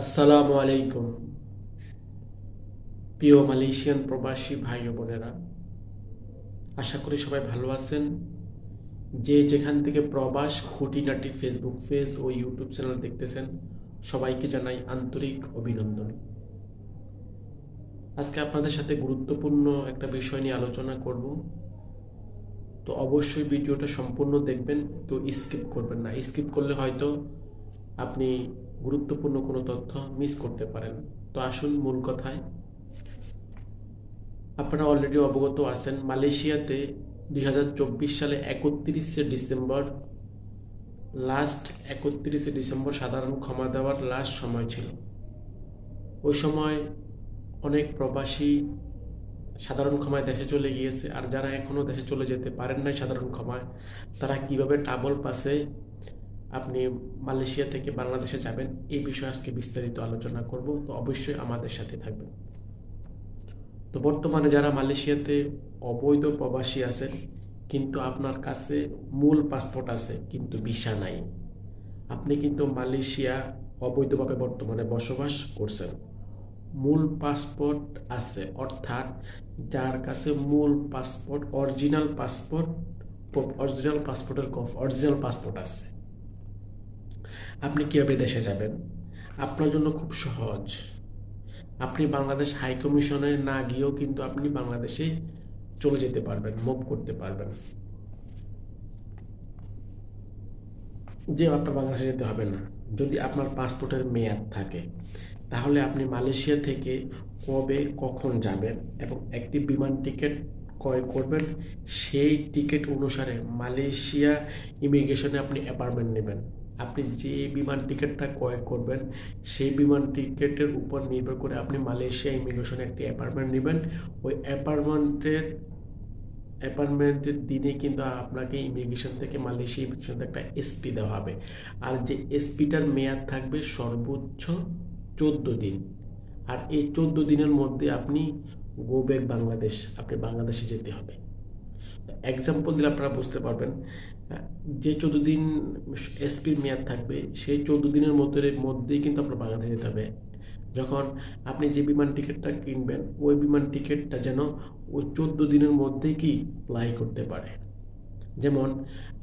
আসসালামু আলাইকুম। প্রিয় মালয়েশিয়ান প্রবাসী ভাই ও বোনেরা, আশা করি সবাই ভালো আছেন। যে যেখান থেকে প্রবাস খুঁটিনাটি ফেসবুক পেজ ও ইউটিউব চ্যানেল দেখতেছেন, সবাইকে জানাই আন্তরিক অভিনন্দন। আজকে আপনাদের সাথে গুরুত্বপূর্ণ একটা বিষয় নিয়ে আলোচনা করব। তো অবশ্যই ভিডিওটা সম্পূর্ণ দেখবেন, কেউ স্কিপ করবেন না। স্কিপ করলে হয়তো আপনি গুরুত্বপূর্ণ কোনো তথ্য মিস করতে পারেন। তো আসুন মূল কথায়। আপনারা অলরেডি অবগত আছেন, মালয়েশিয়াতে 2024 সালে 31শে ডিসেম্বর সাধারণ ক্ষমা দেওয়ার লাস্ট সময় ছিল। ওই সময় অনেক প্রবাসী সাধারণ ক্ষমায় দেশে চলে গিয়েছে, আর যারা এখনো দেশে চলে যেতে পারেন নাই সাধারণ ক্ষমায়, তারা কিভাবে ট্রাভেল পাসে আপনি মালয়েশিয়া থেকে বাংলাদেশে যাবেন, এই বিষয়ে আজকে বিস্তারিত আলোচনা করব। তো অবশ্যই আমাদের সাথে থাকবেন। তো বর্তমানে যারা মালয়েশিয়াতে অবৈধ প্রবাসী আছেন, কিন্তু আপনার কাছে মূল পাসপোর্ট আছে কিন্তু ভিসা নাই, আপনি কিন্তু মালয়েশিয়া অবৈধভাবে বর্তমানে বসবাস করছেন। মূল পাসপোর্ট আছে অর্থাৎ যার কাছে মূল পাসপোর্ট অরিজিনাল পাসপোর্ট আছে, আপনি কিভাবে দেশে যাবেন? আপনার জন্য খুব সহজ। আপনি বাংলাদেশ হাই কমিশনে না গিয়েও কিন্তু আপনি বাংলাদেশে চলে যেতে পারবেন, মুভ করতে পারবেন। যে আপনার বাংলাদেশে যেতে হবে না। যদি আপনার পাসপোর্টের মেয়াদ থাকে, তাহলে আপনি মালয়েশিয়া থেকে কবে কখন যাবেন এবং একটি বিমান টিকিট ক্রয় করবেন। সেই টিকিট অনুসারে মালয়েশিয়া ইমিগ্রেশনে আপনি অ্যাপয়েন্টমেন্ট নেবেন। আপনি যে বিমান টিকিটটা ক্রয় করবেন, সেই বিমান টিকিটের উপর নির্ভর করে আপনি মালয়েশিয়া ইমিগ্রেশনে একটি অ্যাপয়েন্টমেন্ট নেবেন। ওই অ্যাপয়েন্টমেন্টের দিনে কিন্তু আপনাকে ইমিগ্রেশন থেকে, মালয়েশিয়া ইমিগ্রেশন থেকে একটা এসপি দেওয়া হবে। আর যে এসপিটার মেয়াদ থাকবে সর্বোচ্চ 14 দিন। আর এই 14 দিনের মধ্যে আপনি গো ব্যাক বাংলাদেশ, আপনি বাংলাদেশে যেতে হবে। এক্সাম্পল দিলে আপনারা বুঝতে পারবেন। যে 14 দিন এসপির মেয়াদ থাকবে, সেই 14 দিনের মধ্যেই কিন্তু আপনার বাংলাদেশে যেতে হবে। যখন আপনি যে বিমান টিকিটটা কিনবেন, ওই বিমান টিকিটটা যেন ওই 14 দিনের মধ্যেই কি ফ্লাই করতে পারে। যেমন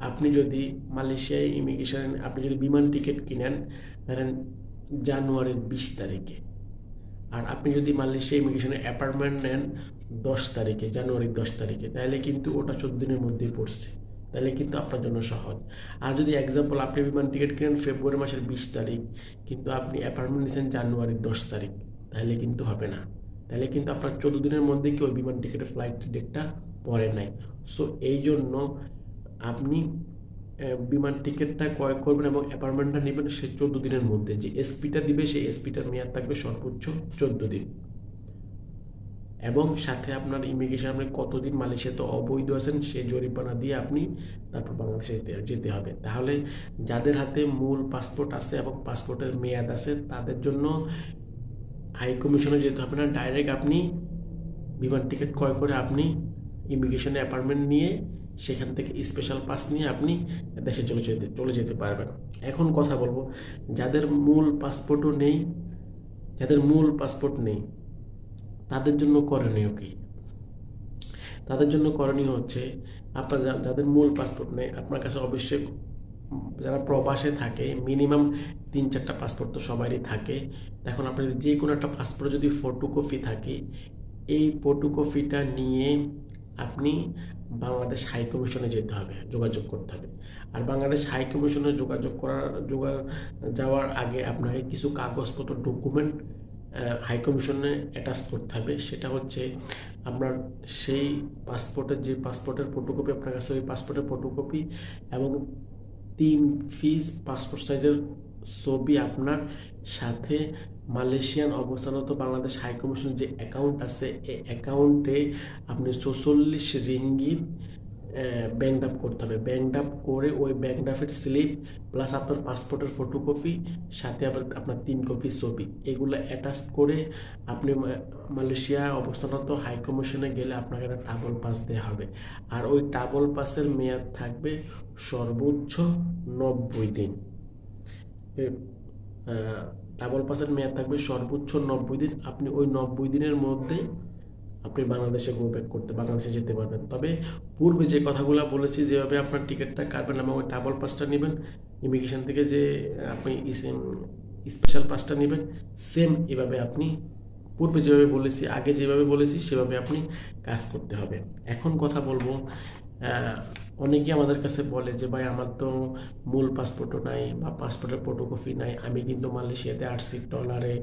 আপনি যদি মালয়েশিয়ায় ইমিগ্রেশন, আপনি যদি বিমান টিকিট কিনেন ধরেন জানুয়ারির 20 তারিখে, আর আপনি যদি মালয়েশিয়া ইমিগ্রেশনে অ্যাপয়েন্টমেন্ট নেন 10 তারিখে, জানুয়ারির 10 তারিখে, তাহলে কিন্তু ওটা 14 দিনের মধ্যেই পড়ছে। তাহলে কিন্তু আপনার জন্য সহজ। আর যদি এক্সাম্পল আপনি বিমান টিকিট কিনেন ফেব্রুয়ারি মাসের 20 তারিখ, কিন্তু আপনি অ্যাপয়েন্টমেন্ট নিয়েছেন জানুয়ারির 10 তারিখ, তাহলে কিন্তু হবে না। তাহলে কিন্তু আপনার 14 দিনের মধ্যে কি ওই বিমান টিকিটের ফ্লাইট ডেটটা পড়ে নাই। সো এই জন্য আপনি বিমান টিকিটটা ক্রয় করবেন এবং অ্যাপয়েন্টমেন্টটা নেবেন সেই 14 দিনের মধ্যে। যে এসপিটা দিবে, সেই এসপিটার মেয়াদ থাকবে সর্বোচ্চ 14 দিন। এবং সাথে আপনার ইমিগ্রেশন, আপনি কতদিন মালয়েশিয়াতে অবৈধ আছেন সেই জরিমানা দিয়ে আপনি তারপর বাংলাদেশে যেতে হবে। তাহলে যাদের হাতে মূল পাসপোর্ট আছে এবং পাসপোর্টের মেয়াদ আছে, তাদের জন্য হাই কমিশনে যেতে হবে না। ডাইরেক্ট আপনি বিমান টিকিট ক্রয় করে আপনি ইমিগ্রেশনে অ্যাপয়েন্টমেন্ট নিয়ে সেখান থেকে স্পেশাল পাস নিয়ে আপনি দেশে চলে যেতে পারবেন। এখন কথা বলবো যাদের মূল পাসপোর্ট নেই, তাদের জন্য করণীয় কি? তাদের জন্য করণীয় হচ্ছে, আপনার যাদের মূল পাসপোর্ট নেই, আপনার কাছে অবশ্যই, যারা প্রবাসে থাকে, মিনিমাম 3-4টা পাসপোর্ট তো সবারই থাকে। এখন আপনার যে কোনো একটা পাসপোর্ট যদি ফটোকপি থাকে, এই ফটোকপিটা নিয়ে আপনি বাংলাদেশ হাই কমিশনে যেতে হবে, যোগাযোগ করতে হবে। আর বাংলাদেশ হাই কমিশনে যাওয়ার আগে আপনাকে কিছু কাগজপত্র, ডকুমেন্ট হাই কমিশনে অ্যাটাচ করতে হবে। সেটা হচ্ছে আপনার সেই পাসপোর্টের ফটোকপি আপনার কাছে, ওই পাসপোর্টের ফটোকপি এবং 3 পিস পাসপোর্ট সাইজের ছবি আপনার সাথে, মালয়েশিয়ান অবস্থানত বাংলাদেশ হাই কমিশনের যে অ্যাকাউন্ট আছে, এই অ্যাকাউন্টে আপনি 44 রিঙ্গিত ব্যাংক ড্রাফট করতে হবে। ব্যাংক ড্রাফট করে ওই ব্যাংক ড্রাফটের স্লিপ প্লাস আপনার পাসপোর্টের ফটোকপি, সাথে আবার আপনার 3 কপি ছবি, এগুলো অ্যাটাচ করে আপনি মালয়েশিয়া অবস্থানত হাই কমিশনে গেলে আপনাকে একটা ট্রাভেল পাস দেওয়া হবে। আর ওই ট্রাভেল পাসের মেয়াদ থাকবে সর্বোচ্চ 90 দিন। ট্রাভেল পাসের মেয়াদ থাকবে সর্বোচ্চ 90 দিন। আপনি ওই 90 দিনের মধ্যে আপনি বাংলাদেশে যেতে পারবেন। তবে পূর্বে যে কথাগুলো বলেছি, যেভাবে আপনার টিকিটটা কাটবেন এবং ওই ট্রাভেল পাসটা নেবেন, ইমিগ্রেশন থেকে যে আপনি স্পেশাল পাসটা নেবেন, সেম এভাবে আপনি পূর্বে যেভাবে বলেছি, আগে যেভাবে বলেছি সেভাবে আপনি কাজ করতে হবে। এখন কথা বলবো, অনেকে আমাদের কাছে বলে যে ভাই আমার তো মূল পাসপোর্টও নাই বা পাসপোর্টের ফটোকপি নাই, আমি কিন্তু মালয়েশিয়াতে আসছি ট্রলারে,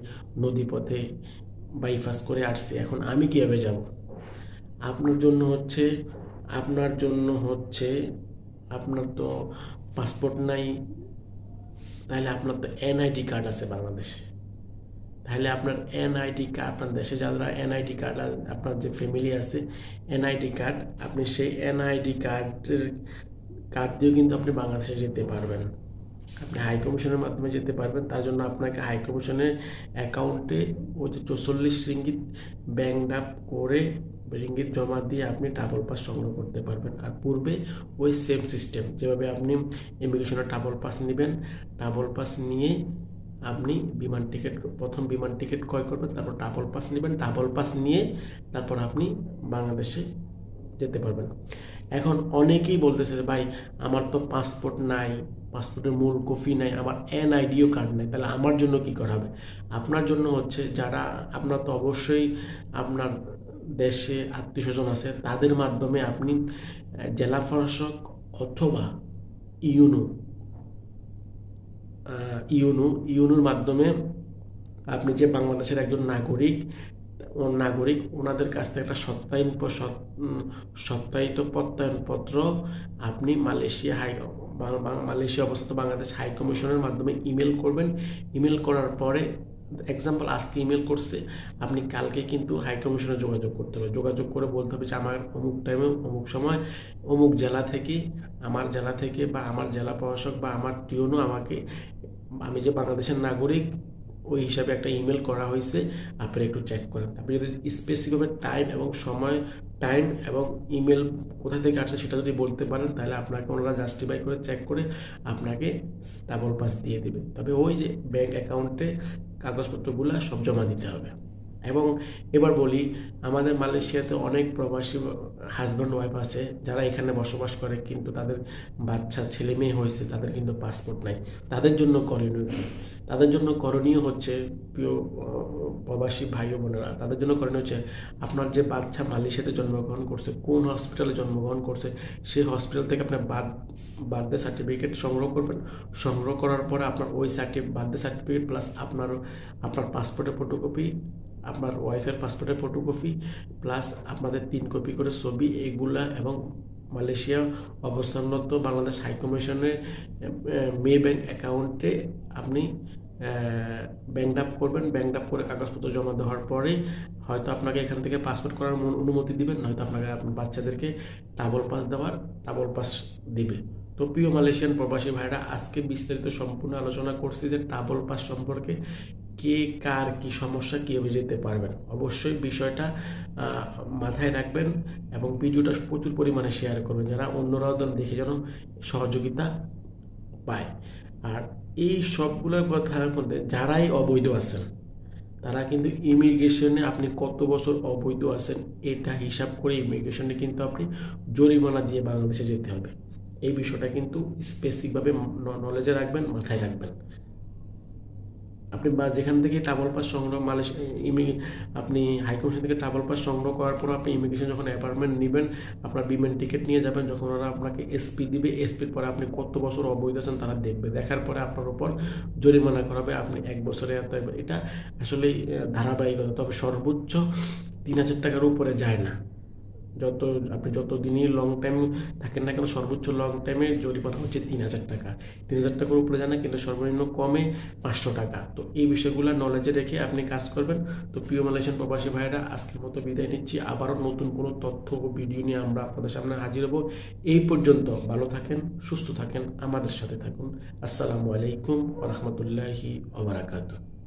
নদীপথে বাইপাস করে আসছি, এখন আমি কীভাবে যাব? আপনার জন্য হচ্ছে আপনার জন্য হচ্ছে আপনার তো পাসপোর্ট নাই, তাহলে আপনার তো এনআইডি কার্ড আছে বাংলাদেশে। তাহলে আপনার এনআইডি কার্ড, আপনার দেশে যারা এনআইডি কার্ড, আপনার যে ফ্যামিলি আছে এনআইডি কার্ড, আপনি সেই এনআইডি কার্ড দিয়ে কিন্তু আপনি বাংলাদেশে যেতে পারবেন। আপনি হাই কমিশনের মাধ্যমে যেতে পারবেন। তার জন্য আপনাকে হাই কমিশনের অ্যাকাউন্টে ওই যে 44 রিঙ্গিত ব্যাংক ড্রাফট করে রিঙ্গিত জমা দিয়ে আপনি ট্রাভেল পাস সংগ্রহ করতে পারবেন। আর পূর্বে ওই সেম সিস্টেম, যেভাবে আপনি ইমিগ্রেশনের ট্রাভেল পাস নেবেন, ট্রাভেল পাস নিয়ে আপনি প্রথম বিমান টিকিট ক্রয় করবেন, তারপর ট্রাভেল পাস নেবেন, ট্রাভেল পাস নিয়ে তারপর আপনি বাংলাদেশে যেতে পারবেন। এখন অনেকেই বলতেছে যে ভাই আমার তো পাসপোর্ট নাই, পাসপোর্টের মূল কপি নাই, আমার এনআইডিও কার্ড নাই, তাহলে আমার জন্য কি করা হবে? আপনার জন্য হচ্ছে, যারা আপনার তো অবশ্যই আপনার দেশে আত্মীয় স্বজন আছে, তাদের মাধ্যমে আপনি জেলা প্রশাসক অথবা ইউনো ইউনোর মাধ্যমে আপনি যে বাংলাদেশের একজন নাগরিক ওনাদের কাছ থেকে একটা সত্যায়িত প্রত্যয়নপত্র আপনি মালয়েশিয়া অবস্থিত বাংলাদেশ হাই কমিশনের মাধ্যমে ইমেল করবেন। ইমেল করার পরে, এক্সাম্পল আজকে ইমেল করছে, আপনি কালকে কিন্তু হাই কমিশনে যোগাযোগ করতে হবে। যোগাযোগ করে বলতে হবে যে আমার অমুক টাইমে অমুক সময় অমুক জেলা থেকে বা আমার জেলা প্রশাসক বা আমার টিউনো আমি যে বাংলাদেশের নাগরিক ওই হিসাবে একটা ইমেল করা হয়েছে, আপনি একটু চেক করেন। আপনি যদি স্পেসিফিকভাবে টাইম এবং ইমেল কোথা থেকে আসছে সেটা যদি বলতে পারেন, তাহলে আপনাকে ওনারা জাস্টিফাই করে চেক করে আপনাকে ট্রাভেল পাস দিয়ে দেবে। তবে ওই যে ব্যাংক অ্যাকাউন্টে কাগজপত্রগুলো সব জমা দিতে হবে। এবং এবার বলি, আমাদের মালয়েশিয়াতে অনেক প্রবাসী হাজব্যান্ড ওয়াইফ আছে যারা এখানে বসবাস করে, কিন্তু তাদের বাচ্চা ছেলে মেয়ে হয়েছে, তাদের কিন্তু পাসপোর্ট নাই। তাদের জন্য করণীয় কি? তাদের জন্য করণীয় হচ্ছে, প্রিয় প্রবাসী ভাই ও বোনেরা, তাদের জন্য করণীয় হচ্ছে, আপনার যে বাচ্চা মালয়েশিয়াতে জন্মগ্রহণ করছে, কোন হসপিটালে জন্মগ্রহণ করছে, সেই হসপিটাল থেকে আপনার বার্থডে সার্টিফিকেট সংগ্রহ করবেন। সংগ্রহ করার পরে আপনার ওই বার্থডে সার্টিফিকেট প্লাস আপনার পাসপোর্টের ফটোকপি, আপনার ওয়াইফের পাসপোর্টের ফটোকপি প্লাস আপনাদের 3 কপি করে ছবি, এইগুলা এবং মালয়েশিয়া অবস্থানরত বাংলাদেশ হাই কমিশনের মে ব্যাংক অ্যাকাউন্টে আপনি ব্যাংক ড্রাফট করবেন। ব্যাংক ড্রাফট করে কাগজপত্র জমা দেওয়ার পরে হয়তো আপনাকে এখান থেকে পাসপোর্ট করার অনুমতি দিবেন, নয়তো আপনার বাচ্চাদেরকে ট্রাভেল পাস দিবে। তো প্রিয় মালয়েশিয়ান প্রবাসী ভাইরা, আজকে বিস্তারিত সম্পূর্ণ আলোচনা করছি যে ট্রাভেল পাস সম্পর্কে, কে কার কি সমস্যা, কীভাবে যেতে পারবেন। অবশ্যই বিষয়টা মাথায় রাখবেন এবং ভিডিওটা প্রচুর পরিমাণে শেয়ার করবেন, যারা অন্যরাও দেখে যেন সহযোগিতা পায়। আর এই সবগুলোর কথার মধ্যে যারাই অবৈধ আছেন, তারা কিন্তু ইমিগ্রেশনে আপনি কত বছর অবৈধ আছেন এটা হিসাব করে ইমিগ্রেশনে কিন্তু আপনি জরিমানা দিয়ে বাংলাদেশে যেতে হবে। এই বিষয়টা কিন্তু স্পেসিফিকভাবে নলেজে রাখবেন, মাথায় রাখবেন। আপনি যেখান থেকে ট্রাভেল পাস সংগ্রহ আপনি হাইকমিশন থেকে ট্রাভেল পাস সংগ্রহ করার পর আপনি ইমিগ্রেশন যখন অ্যাপয়েন্টমেন্ট নেবেন, আপনার বিমান টিকিট নিয়ে যাবেন, যখন ওরা আপনাকে এসপি দিবে, এসপির পরে আপনি কত বছর অবৈধ আছেন তারা দেখবে। দেখার পরে আপনার উপর জরিমানা করা হবে, আপনি 1 বছরে এটা আসলে ধারাবাহিকতা। তবে সর্বোচ্চ 3000 টাকার উপরে যায় না। আপনি যতদিনই লং টাইম থাকেন না কেন, সর্বোচ্চ লং টাইমের জরিমানা হচ্ছে 3000 টাকা। 3000 টাকার উপরে যায় না, কিন্তু সর্বনিম্ন কমে 500 টাকা। তো এই বিষয়গুলো নলেজে রেখে আপনি কাজ করবেন। তো প্রিয় মালয়েশিয়ান প্রবাসী ভাইরা, আজকের মতো বিদায় নিচ্ছি। আবারও নতুন কোনো তথ্য ও ভিডিও নিয়ে আমরা আপনাদের সামনে হাজির হব। এই পর্যন্ত ভালো থাকেন, সুস্থ থাকেন, আমাদের সাথে থাকুন। আসসালামু আলাইকুম ওয়া রাহমাতুল্লাহি ওয়া বারাকাতুহু।